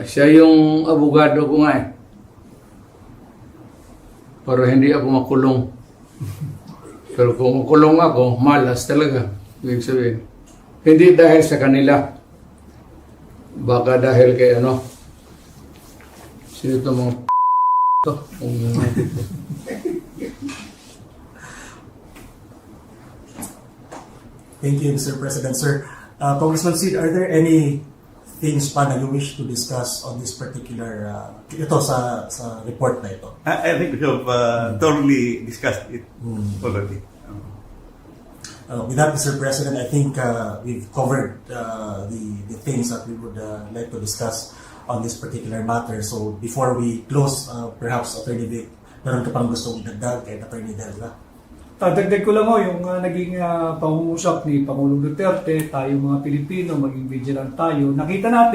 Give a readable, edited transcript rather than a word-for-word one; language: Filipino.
Siya yung abogado ko nga eh. Pero hindi ako makulong. Pero kung makulong ako, malas talaga. Ibig sabihin. Hindi dahil sa kanila. Baka dahil kay ano. Sino ito mga to? Thank you, Mr. President. Sir, Congressman Sid, are there any things pa na you wish to discuss on this particular, ito sa report na ito? I think we have thoroughly discussed it already. With that, Mr. President, I think we've covered the things that we would like to discuss on this particular matter. So before we close, perhaps Attorney Vic, meron ka pang gusto idagdag kay Attorney Delga? Dagdag ko lang yung naging pangungusap ni Pangulong Duterte, tayo mga Pilipino, maging vigilant tayo. Nakita natin